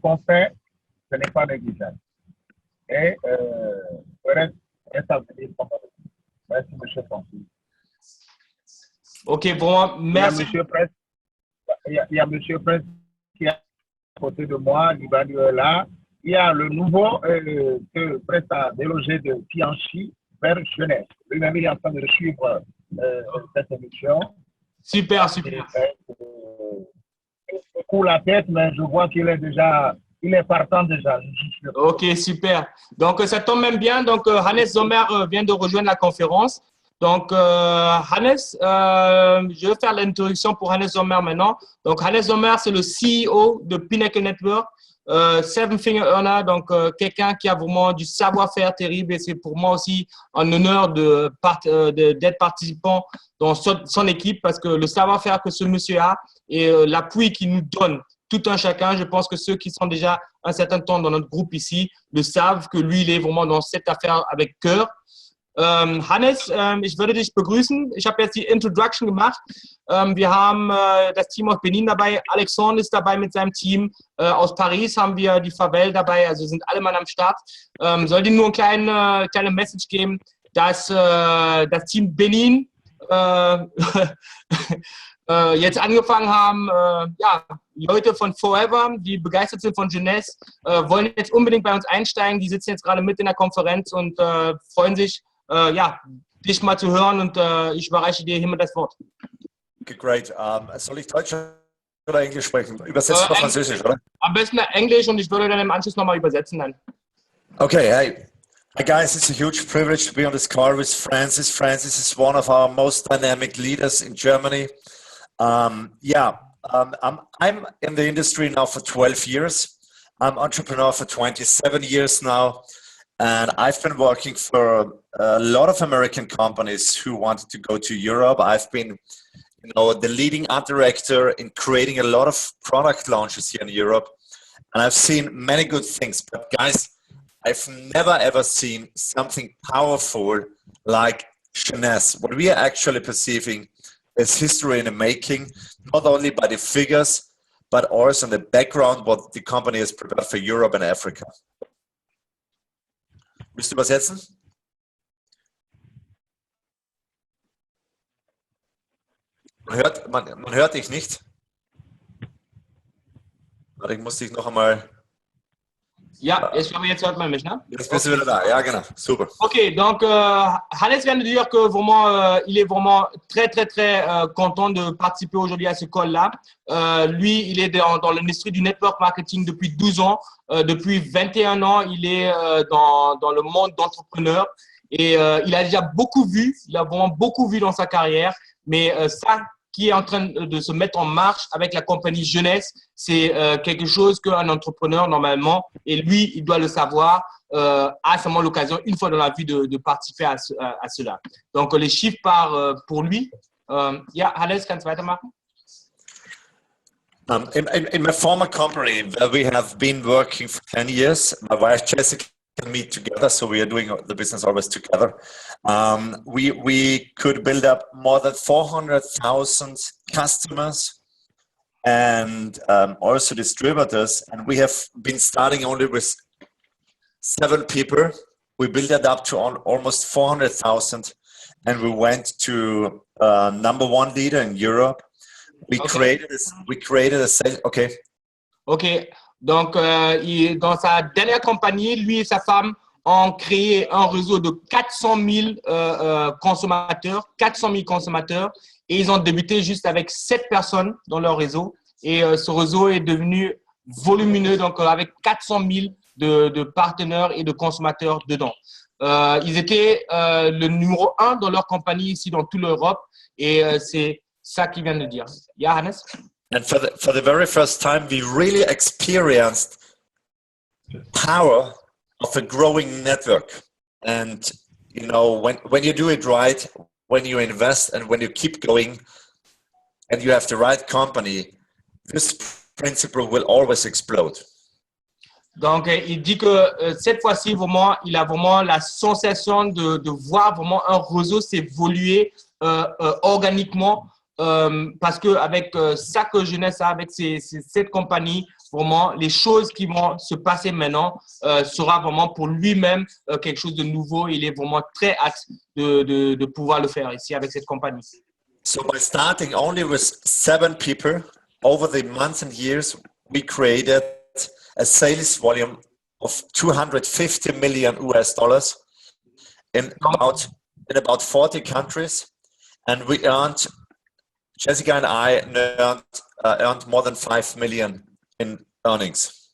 qu'on fait, ce n'est pas négligeable. Et le reste est à venir. Merci, M. Francis. Ok, bon, merci. Il y a M. Prince qui est à côté de moi, Libanais est là. Il y a le nouveau que Prince a délogé de Tianchi vers Genève. Lui-même, il est en train de suivre cette émission. Super, super. Je cours la tête, mais je vois qu'il est déjà, il est partant déjà. Ok, super. Donc, ça tombe même bien. Donc, Hannes Sommer vient de rejoindre la conférence. Donc, Hannes, je vais faire l'introduction pour Hannes Sommer maintenant. Donc, Hannes Sommer, c'est le CEO de Pinnacle Network, Seven Finger Earner, donc quelqu'un qui a vraiment du savoir-faire terrible. Et c'est pour moi aussi un honneur d'être participant dans son équipe parce que le savoir-faire que ce monsieur a et l'appui qu'il nous donne tout un chacun, je pense que ceux qui sont déjà un certain temps dans notre groupe ici le savent que lui, il est vraiment dans cette affaire avec cœur. Hannes, ich würde dich begrüßen. Ich habe jetzt die Introduction gemacht. Wir haben das Team aus Benin dabei. Alexandre ist dabei mit seinem Team. Aus Paris haben wir die Favelle dabei. Also sind alle Mann am Start. Soll dir nur eine kleine Message geben, dass das Team Benin jetzt angefangen haben, ja, Leute von Forever, die begeistert sind von Jeunesse, wollen jetzt unbedingt bei uns einsteigen. Die sitzen jetzt gerade mit in der Konferenz und freuen sich, ja, dich mal zu hören und ich überreiche dir hiermit das Wort. Okay, great. Soll ich Deutsch oder Englisch sprechen? Übersetzt auf Französisch, oder? Am besten Englisch und ich würde dann im Anschluss nochmal übersetzen dann. Okay, hey. Hi guys, it's a huge privilege to be on this call with Francis. Francis is one of our most dynamic leaders in Germany. I'm in the industry now for 12 years. I'm entrepreneur for 27 years now. And I've been working for a lot of American companies who wanted to go to Europe. I've been, the leading art director in creating a lot of product launches here in Europe. And I've seen many good things. But guys, I've never ever seen something powerful like Jeunesse. What we are actually perceiving is history in the making, not only by the figures, but also in the background, what the company has prepared for Europe and Africa. Willst du übersetzen? Man hört dich nicht. Warte, ich muss dich noch einmal... Ja, jetzt hört man mich, ne? Jetzt bist du wieder da, ja genau, super. Ok, donc Hannes vient de dire que vraiment, il est vraiment très content de participer aujourd'hui à ce call-là. Lui, il est dans l'industrie du network marketing depuis 12 ans. Depuis 21 ans, il est dans le monde d'entrepreneur et il a déjà beaucoup vu, il a vraiment beaucoup vu dans sa carrière, mais ça qui est en train de se mettre en marche avec la compagnie Jeunesse, c'est quelque chose qu'un entrepreneur, normalement, et lui, il doit le savoir, a seulement l'occasion, une fois dans la vie, de participer à cela. Donc, les chiffres parlent pour lui. Ja, Hannes, kannst du weitermachen? In my former company, we have been working for 10 years. My wife, Jessica, and me together, so we are doing the business always together. We could build up more than 400,000 customers and also distributors, and we have been starting only with 7 people. We built it up to almost 400,000, and we went to #1 leader in Europe. We created a sales. Okay. Okay. Donc, dans sa dernière compagnie, lui et sa femme ont créé un réseau de 400 000 consommateurs, 400 000 consommateurs, et ils ont débuté juste avec 7 personnes dans leur réseau. Et ce réseau est devenu volumineux, donc avec 400 000 de partenaires et de consommateurs dedans. Ils étaient le numéro 1 dans leur compagnie ici dans toute l'Europe, et c'est ça qu'il vient de dire. Yeah, Hannes? And for the very first time, we really experienced the power of a growing network. And, you know, when you do it right, when you invest and when you keep going and you have the right company, this principle will always explode. Donc, il dit que cette fois-ci, vraiment, il a vraiment la sensation de voir vraiment un réseau s'évoluer organiquement. Parce qu'avec Sac Jeunesse, avec cette compagnie, vraiment, les choses qui vont se passer maintenant sera vraiment pour lui-même quelque chose de nouveau. Il est vraiment très hâte de pouvoir le faire ici avec cette compagnie. So by starting only with 7 people, over the months and years, we created a sales volume of $250 million in about 40 countries. And we earned, Jessica and I earned more than 5 million in earnings.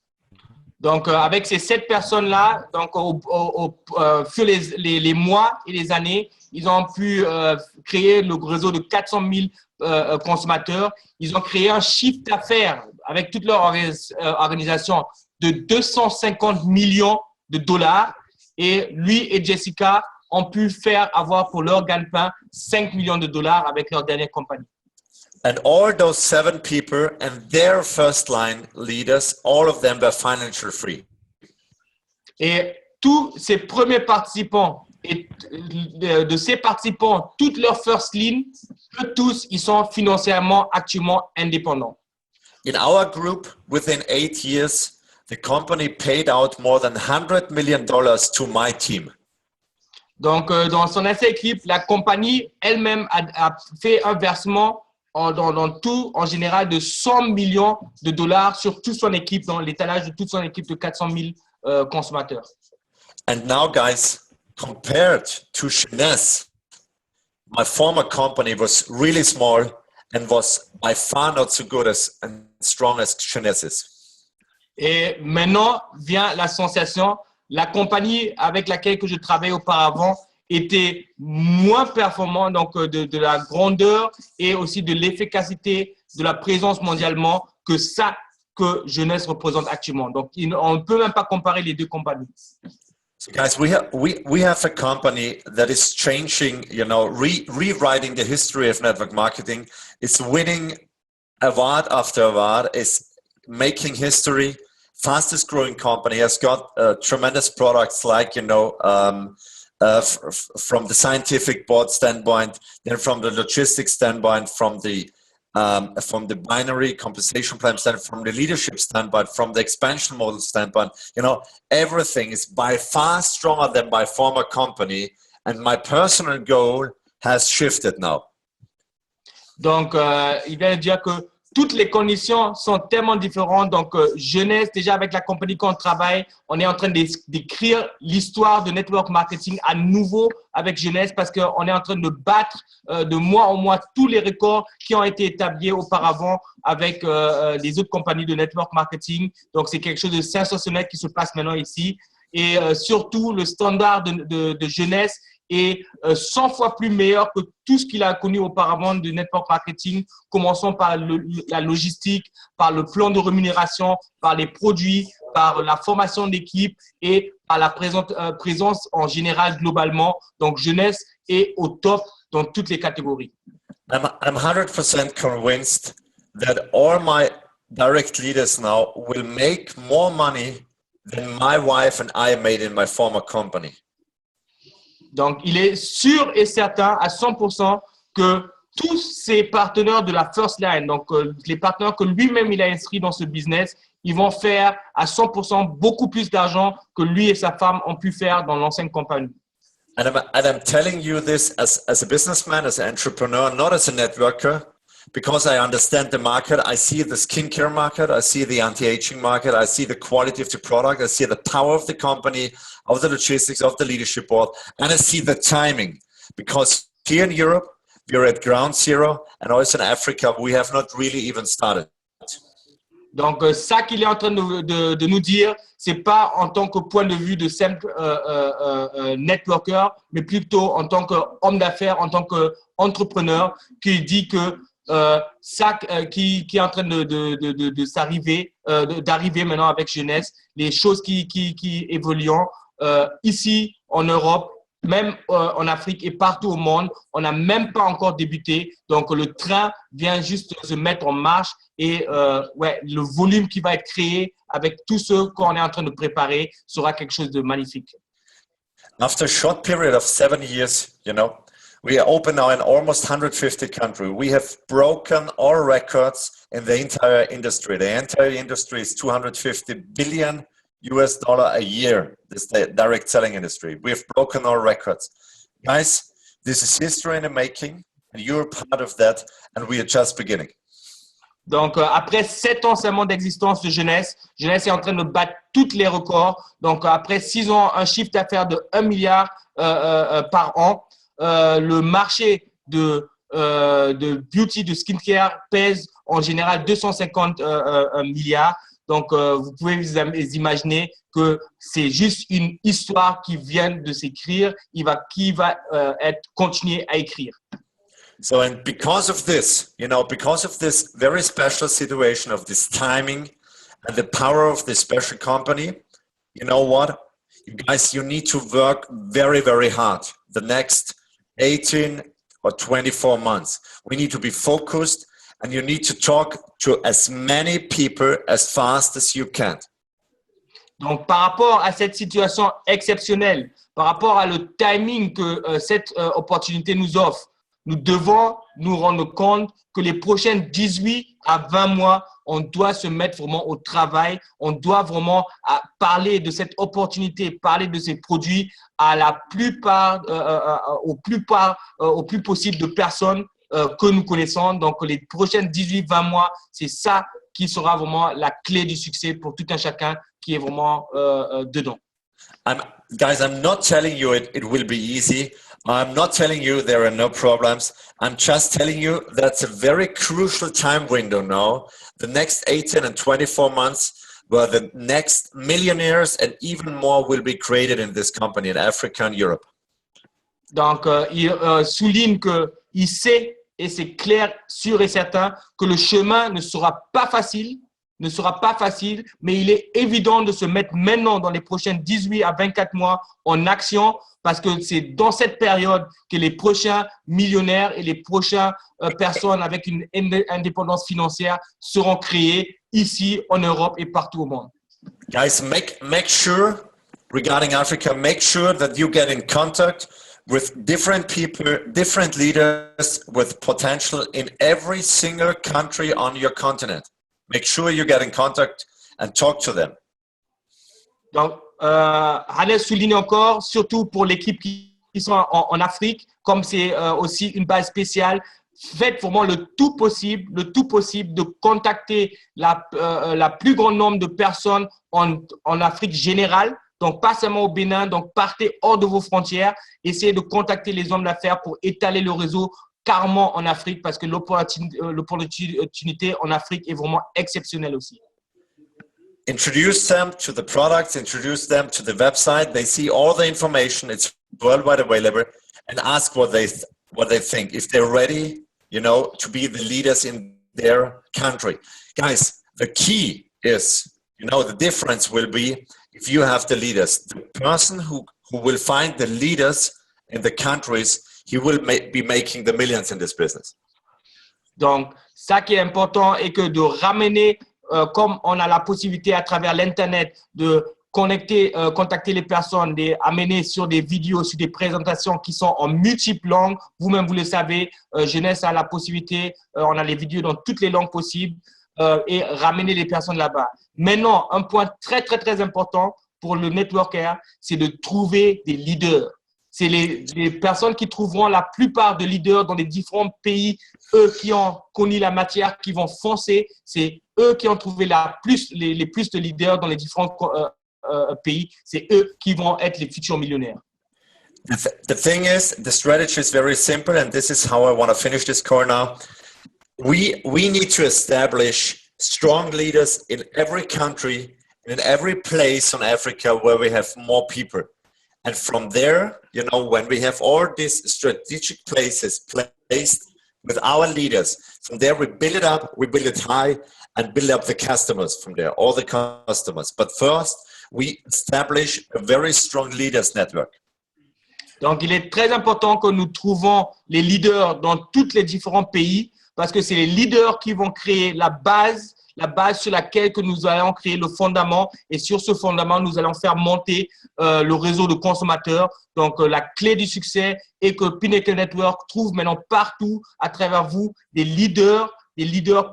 Donc, avec ces 7 personnes-là, donc sur les mois et les années, ils ont pu créer le réseau de 400 000 consommateurs. Ils ont créé un chiffre d'affaires avec toute leur organisation de 250 millions de dollars. Et lui et Jessica ont pu avoir pour leur gagne-pain 5 millions de dollars avec leur dernière compagnie. And all those 7 people and their first line leaders, all of them were financial free. Et tous ces premiers participants et de ces participants, toutes leurs first line, eux tous, ils sont financièrement actuellement indépendants. In our group, within 8 years, the company paid out more than $100 million to my team. Donc, dans son ancienne équipe, la compagnie elle-même a fait un versement dans tout, en général, de 100 millions de dollars sur toute son équipe, dans l'étalage de toute son équipe de 400 000 consommateurs. And now, guys, compared to Jeunesse, my former company was really small and was by far not so good and strong as Jeunesse's. Et maintenant vient la sensation, la compagnie avec laquelle que je travaillais auparavant était moins performant, donc de la grandeur et aussi de l'efficacité de la présence mondialement que ça que Jeunesse représente actuellement. Donc, on ne peut même pas comparer les deux compagnies. So guys, we have a company that is changing, you know, rewriting the history of network marketing. It's winning award after award. It's making history. Fastest growing company, has got tremendous products like, you know, from the scientific board standpoint, then from the logistics standpoint, from the binary compensation plan standpoint, from the leadership standpoint, from the expansion model standpoint, you know, everything is by far stronger than my former company. And my personal goal has shifted now. Donc, il vient de dire que toutes les conditions sont tellement différentes. Donc, Jeunesse, déjà avec la compagnie qu'on travaille, on est en train d'écrire l'histoire de network marketing à nouveau avec Jeunesse parce qu'on est en train de battre de mois en mois tous les records qui ont été établis auparavant avec les autres compagnies de network marketing. Donc, c'est quelque chose de sensationnel qui se passe maintenant ici. Et surtout, le standard de Jeunesse est 100 fois plus meilleur que tout ce qu'il a connu auparavant de network marketing, commençons par la logistique, par le plan de rémunération, par les produits, par la formation d'équipe et par la présence en général globalement. Donc, Jeunesse est au top dans toutes les catégories. I'm 100% convinced that all my direct leaders now will make more money than my wife and I made in my former company. Donc, il est sûr et certain à 100% que tous ses partenaires de la first line, donc les partenaires que lui-même il a inscrits dans ce business, ils vont faire à 100% beaucoup plus d'argent que lui et sa femme ont pu faire dans l'ancienne compagnie. And I'm telling you this as a businessman, as an entrepreneur, not as a networker, because I understand the market. I see the skincare market. I see the anti-aging market. I see the quality of the product. I see the power of the company, of the logistics, of the leadership board. And I see the timing, because here in Europe, we're at ground zero, and also in Africa, we have not really even started. Donc, ça qu'il est en train de nous dire, c'est pas en tant que point de vue de simple networker, mais plutôt en tant qu'homme d'affaires, en tant qu'entrepreneur, qui dit que ça qui est en train d'arriver maintenant avec Jeunesse, les choses qui évoluent ici en Europe, même en Afrique et partout au monde, on n'a même pas encore débuté. Donc, le train vient juste se mettre en marche et ouais, le volume qui va être créé avec tout ce qu'on est en train de préparer sera quelque chose de magnifique. After a short period of 7 years, you know, we are open now in almost 150 countries. We have broken all records in the entire industry. The entire industry is $250 billion a year, this direct selling industry. We have broken all records. Guys, this is history in the making, and you're part of that, and we are just beginning. Donc, après 7 ans seulement d'existence de Jeunesse, Jeunesse est en train de battre tous les records. Donc, après 6 ans, un chiffre d'affaires de 1 milliard par an. Le marché de beauty, de skincare pèse en général 250 milliards. Donc, vous pouvez vous imaginer que c'est juste une histoire qui vient de s'écrire, qui va être continuée à écrire. So, and because of this, you know, because of this very special situation of this timing and the power of this special company, you know what? You guys, you need to work very, very hard the next 18 or 24 months. We need to be focused, and you need to talk to as many people as fast as you can. Donc, par rapport à cette situation exceptionnelle, par rapport à le timing que cette opportunité nous offre, nous devons nous rendre compte que les prochaines 18 à 20 mois, on doit se mettre vraiment au travail, on doit vraiment parler de cette opportunité, parler de ces produits à la plupart, au plus possible de personnes que nous connaissons. Donc, les prochaines 18-20 mois, c'est ça qui sera vraiment la clé du succès pour tout un chacun qui est vraiment dedans. Guys, I'm not telling you it will be easy. I'm not telling you there are no problems. I'm just telling you that's a very crucial time window now. The next 18 and 24 months where the next millionaires and even more will be created in this company in Africa and Europe. Donc, il souligne qu'il sait, et c'est clair, sûr et certain, que le chemin ne sera pas facile, mais il est évident de se mettre maintenant dans les prochaines 18 à 24 mois en action, parce que c'est dans cette période que les prochains millionnaires et les prochaines personnes avec une indépendance financière seront créés ici en Europe et partout au monde. Guys, make sure, regarding Africa, make sure that you get in contact with different people, different leaders with potential in every single country on your continent. Make sure you get in contact and talk to them. Donc, Hannes souligne encore, surtout pour l'équipe qui sont en Afrique, comme c'est aussi une base spéciale, faites vraiment le tout possible de contacter la plus grand nombre de personnes en Afrique générale, donc pas seulement au Bénin, donc partez hors de vos frontières, essayez de contacter les hommes d'affaires pour étaler le réseau carrément en Afrique, parce que l'opportunité en Afrique est vraiment exceptionnelle aussi. Introduce them to the products, introduce them to the website. They see all the information. It's worldwide available, and ask what they think. If they're ready, you know, to be the leaders in their country. Guys, the key is, you know, the difference will be if you have the leaders. The person who will find the leaders in the countries, he will be making the millions in this business. Donc, ça qui est important est que de ramener, comme on a la possibilité à travers l'Internet de contacter les personnes, d'amener sur des vidéos, sur des présentations qui sont en multiples langues. Vous-même, vous le savez, Jeunesse a la possibilité, on a les vidéos dans toutes les langues possibles et ramener les personnes là-bas. Maintenant, un point très, très, très important pour le networker, c'est de trouver des leaders. c'est les personnes qui trouveront la plupart de leaders dans les différents pays, eux qui ont connu la matière, qui vont foncer. C'est eux qui ont trouvé les plus de leaders dans les différents pays. C'est eux qui vont être les futurs millionnaires. The thing is, the strategy is very simple, and this is how I want to finish this call now. We need to establish strong leaders in every country, in every place on Africa where we have more people. And from there, you know, when we have all these strategic places placed with our leaders, from there we build it up, we build it high, and build up the customers from there, all the customers. But first, we establish a very strong leaders network. Donc, il est très important que nous trouvons les leaders dans tous les différents pays parce que c'est les leaders qui vont créer la base sur laquelle que nous allons créer le fondament et sur ce fondament, nous allons faire monter le réseau de consommateurs. Donc, la clé du succès est que Pinnacle Network trouve maintenant partout à travers vous des leaders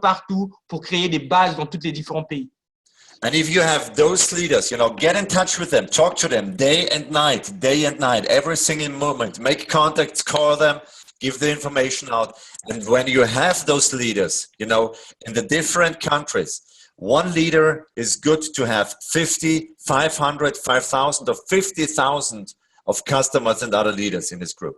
partout pour créer des bases dans tous les différents pays. And if you have those leaders, you know, get in touch with them, talk to them day and night, every single moment, make contacts, call them, give the information out. And when you have those leaders, you know, in the different countries, one leader is good to have 50, 500, 5,000 or 50,000 of customers and other leaders in this group.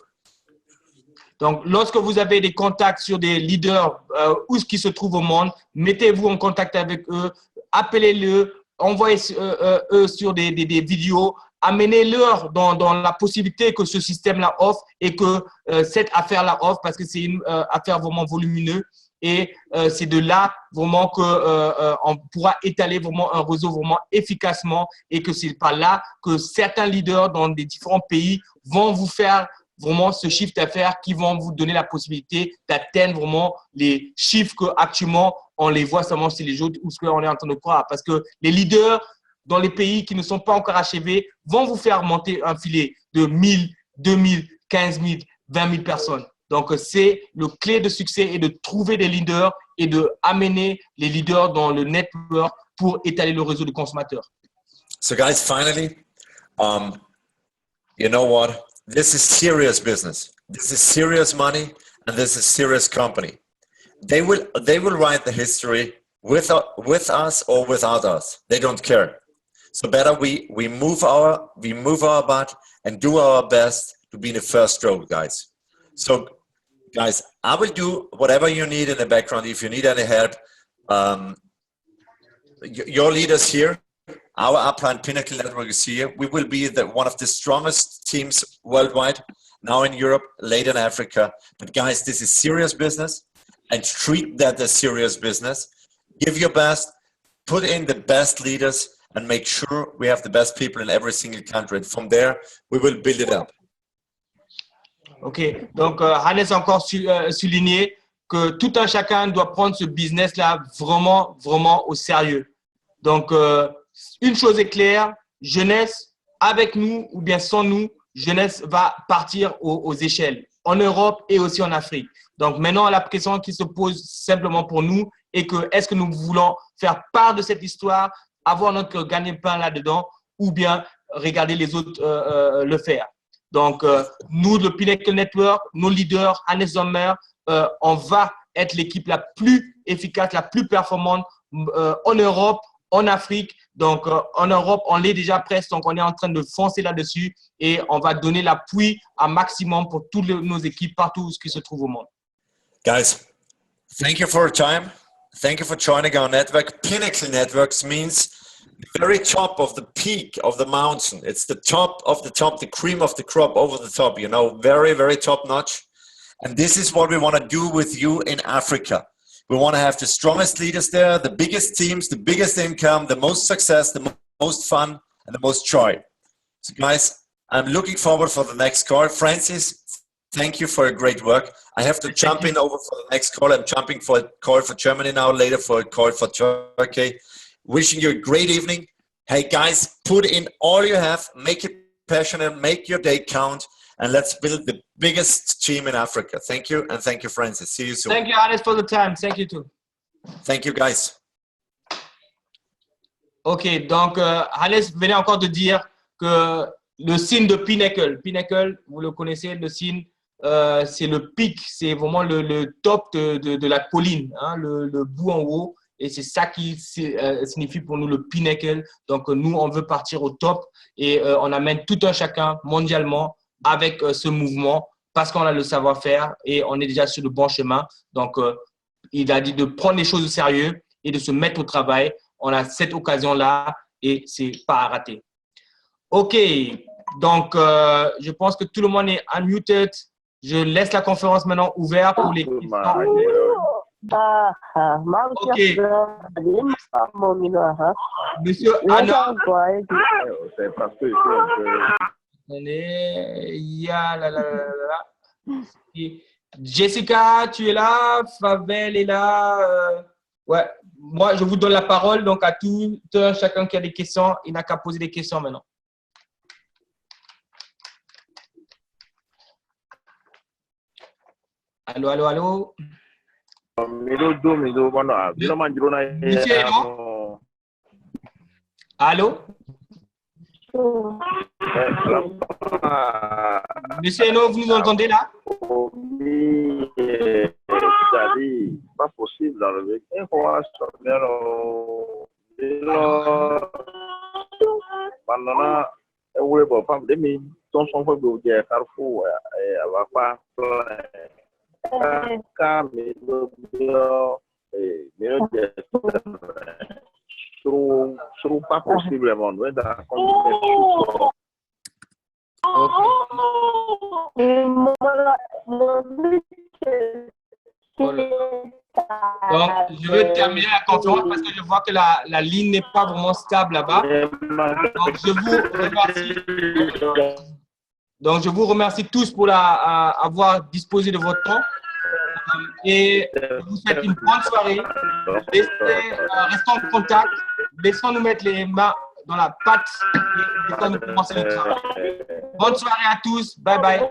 Donc, lorsque vous avez des contacts sur des leaders où qui se trouvent au monde, mettez-vous en contact avec eux, appelez-le, envoyez-eux sur des vidéos, amenez-leur dans la possibilité que ce système-là offre et que cette affaire-là offre parce que c'est une affaire vraiment volumineuse et c'est de là vraiment qu'on pourra étaler vraiment un réseau vraiment efficacement et que c'est par là que certains leaders dans des différents pays vont vous faire vraiment ce chiffre d'affaires qui vont vous donner la possibilité d'atteindre vraiment les chiffres qu'actuellement on les voit seulement chez les autres ou ce qu'on est en train de croire. Parce que les leaders dans les pays qui ne sont pas encore achevés vont vous faire monter un filet de 1000, 2000, 15 000, 20 000 personnes. Donc, c'est le clé de succès et de trouver des leaders et de amener les leaders dans le network pour étaler le réseau de consommateurs. So guys, finally, you know what? This is serious business. This is serious money, and this is serious company. They will write the history with us or without us. They don't care. So better we move our butt and do our best to be in the first row, guys. So, guys, I will do whatever you need in the background. If you need any help, your leaders here. Our upline Pinnacle Network is here. We will be one of the strongest teams worldwide, now in Europe, later in Africa. But guys, this is serious business and treat that as serious business. Give your best, put in the best leaders and make sure we have the best people in every single country. And from there, we will build it up. OK. Donc, Hannes a encore souligné que tout un chacun doit prendre ce business-là vraiment, vraiment au sérieux. Donc, une chose est claire, jeunesse, avec nous ou bien sans nous, jeunesse va partir aux échelles, en Europe et aussi en Afrique. Donc maintenant, la question qui se pose simplement pour nous est que est-ce que nous voulons faire part de cette histoire, avoir notre gagne-pain là-dedans ou bien regarder les autres le faire. Donc, nous, le Pinnacle Network, nos leaders, Hannes Sommer, on va être l'équipe la plus efficace, la plus performante en Europe, en Afrique. Donc, en Europe, on l'est déjà presque. Donc, on est en train de foncer là-dessus et on va donner l'appui à maximum pour toutes nos équipes partout où qui se trouvent au monde. Guys, thank you for your time. Thank you for joining our network. Pinnacle Networks means the very top of the peak of the mountain. It's the top of the top, the cream of the crop over the top, you know, very, very top notch. And this is what we want to do with you in Africa. We want to have the strongest leaders there, the biggest teams, the biggest income, the most success, the most fun, and the most joy. So guys, I'm looking forward for the next call. Francis, thank you for your great work. I have to jump in over for the next call. I'm jumping for a call for Germany now, later for a call for Turkey. Wishing you a great evening. Hey guys, put in all you have, make it passionate, make your day count, and let's build the biggest team in Africa. Thank you, and thank you, Francis. See you soon. Thank you, Hannes, for the time. Thank you, too. Thank you, guys. OK, donc Hannes venait encore de dire que le signe de Pinnacle. Pinnacle, vous le connaissez, le signe, c'est le pic, c'est vraiment le top de la colline, hein, le bout en haut. Et c'est ça qui signifie pour nous le Pinnacle. Donc, nous, on veut partir au top et on amène tout un chacun mondialement avec ce mouvement parce qu'on a le savoir-faire et on est déjà sur le bon chemin. Donc, il a dit de prendre les choses au sérieux et de se mettre au travail. On a cette occasion-là et c'est pas à rater. OK. Donc, je pense que tout le monde est unmuted. Je laisse la conférence maintenant ouverte pour les questions. OK. Monsieur Anna. C'est parce que Jessica, tu es là. Favel est là. Ouais. Moi, je vous donne la parole. Donc, à tout chacun qui a des questions, il n'a qu'à poser des questions maintenant. Allô, allô, allô. Monsieur Eno? Allô? Monsieur Eno, vous nous entendez là? Pas possible d'enlever pas possible Donc, je veux terminer la conférence parce que je vois que la ligne n'est pas vraiment stable là-bas. Donc, je vous remercie tous pour avoir disposé de votre temps. Et je vous souhaite une bonne soirée. Restons en contact. Laissons-nous mettre les mains dans la pâte et laissons-nous commencer le travail. Bonne soirée à tous. Bye bye.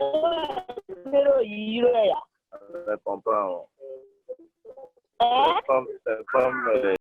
Je comprends.